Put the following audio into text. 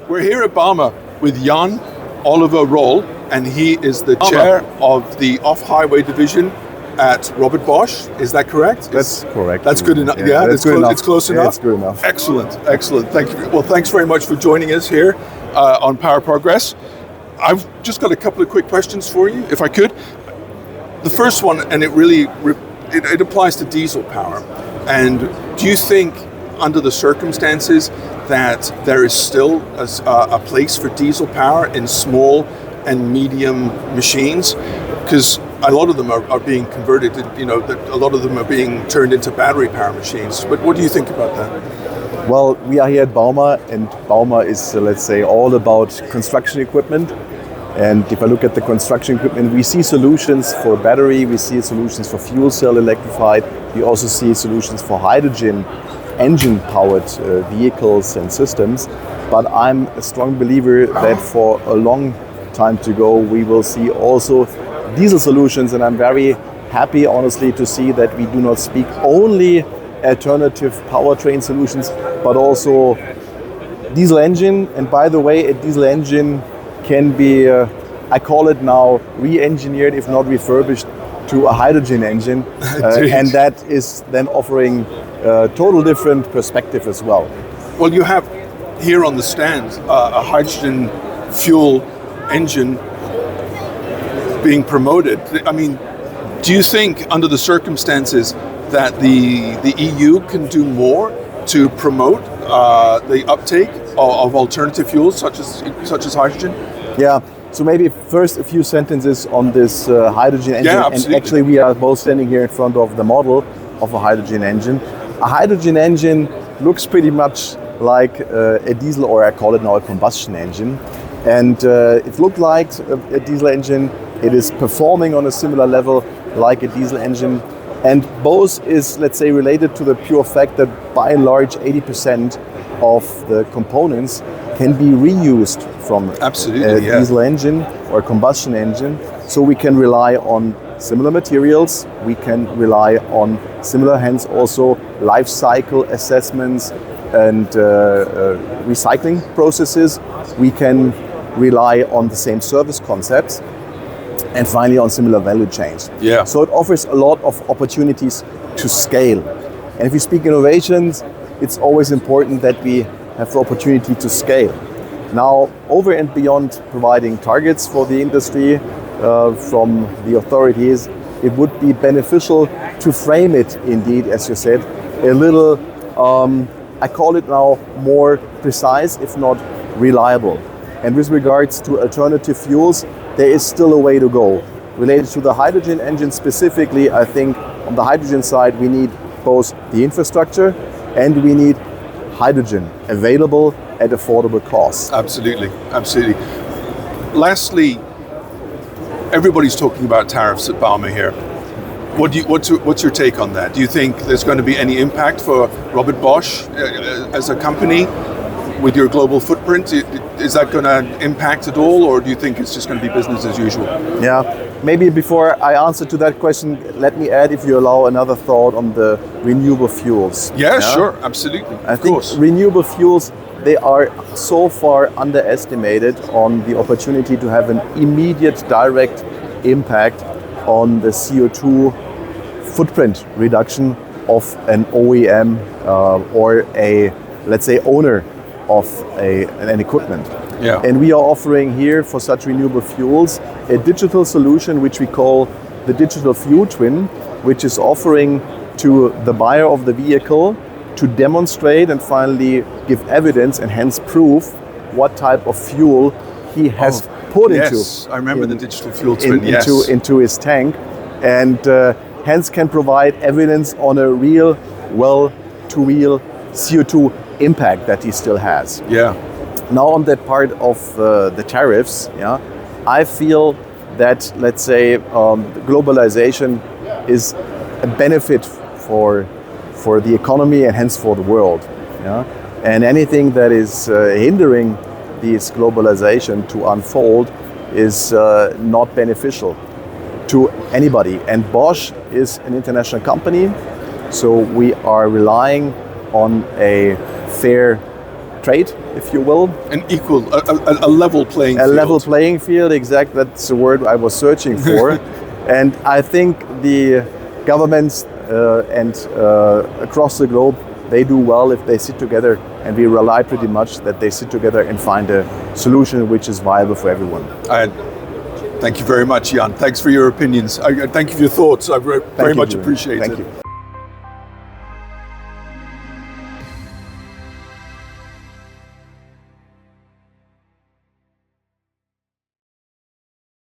We're here at Bauma with Jan Oliver Roll, and he is the chair of the off-highway division at Robert Bosch. Is that correct? That's correct. That's good enough. Yeah, that's good enough. It's close enough. Yeah, it's good enough. Excellent. Thank you. Well, thanks very much for joining us here on Power Progress. I've just got a couple of quick questions for you, if I could. The first one, and it applies to diesel power. And do you think, under the circumstances, that there is still a place for diesel power in small and medium machines? Because a lot of them are being converted, a lot of them are being turned into battery power machines. But what do you think about that? Well, we are here at Bauma, and Bauma is, let's say, all about construction equipment. And if I look at the construction equipment, we see solutions for battery, we see solutions for fuel cell electrified, we also see solutions for hydrogen engine-powered vehicles and systems. But I'm a strong believer that for a long time to go, we will see also diesel solutions, and I'm very happy, honestly, to see that we do not speak only alternative powertrain solutions, but also diesel engine. And by the way, a diesel engine can be, I call it now, re-engineered, if not refurbished, to a hydrogen engine. And that is then offering a total different perspective as well. Well, you have here on the stand a hydrogen fuel engine being promoted. I mean, do you think, under the circumstances, that the EU can do more to promote the uptake of alternative fuels such as hydrogen? Yeah. So maybe first a few sentences on this hydrogen engine. Yeah, absolutely. And actually, we are both standing here in front of the model of a hydrogen engine. A hydrogen engine looks pretty much like a diesel, or I call it now a combustion engine. And it looked like a diesel engine. It is performing on a similar level like a diesel engine. And both is, let's say, related to the pure fact that by and large 80% of the components can be reused from a diesel engine or a combustion engine. So we can rely on similar materials, we can rely on similar, hence also life cycle assessments and recycling processes. We can rely on the same service concepts, and finally on similar value chains. Yeah. So it offers a lot of opportunities to scale. And if we speak innovations, it's always important that we have the opportunity to scale. Now, over and beyond providing targets for the industry from the authorities, it would be beneficial to frame it indeed, as you said, a little, I call it now, more precise, if not reliable. And with regards to alternative fuels, there is still a way to go. Related to the hydrogen engine specifically, I think on the hydrogen side, we need both the infrastructure and we need hydrogen available at affordable costs. Absolutely. Lastly, everybody's talking about tariffs at Bauma here. What's your take on that? Do you think there's going to be any impact for Robert Bosch as a company with your global footprint? Is that going to impact at all, or do you think it's just going to be business as usual? Yeah, maybe before I answer to that question, let me add, if you allow, another thought on the renewable fuels. Yeah, sure, absolutely. I think renewable fuels, they are so far underestimated on the opportunity to have an immediate direct impact on the CO2 footprint reduction of an OEM or a, let's say, owner of an equipment. Yeah. And we are offering here for such renewable fuels a digital solution which we call the digital fuel twin, which is offering to the buyer of the vehicle to demonstrate and finally give evidence and hence proof what type of fuel he has put into. Yes, I remember the digital fuel twin. Into his tank, and hence can provide evidence on a real, well-to-wheel CO2 impact that he still has. Yeah. Now on that part of the tariffs, I feel that, let's say, globalization is a benefit for the economy and hence for the world. And anything that is hindering this globalization to unfold is not beneficial to anybody. And Bosch is an international company, so we are relying on a fair trade, if you will. An equal, a level playing field. A level playing field, exact. That's the word I was searching for. And I think the governments and across the globe, they do well if they sit together, and we rely pretty much that they sit together and find a solution which is viable for everyone. Thank you very much, Jan. Thanks for your opinions. Thank you for your thoughts. I very much appreciate it. Thank you.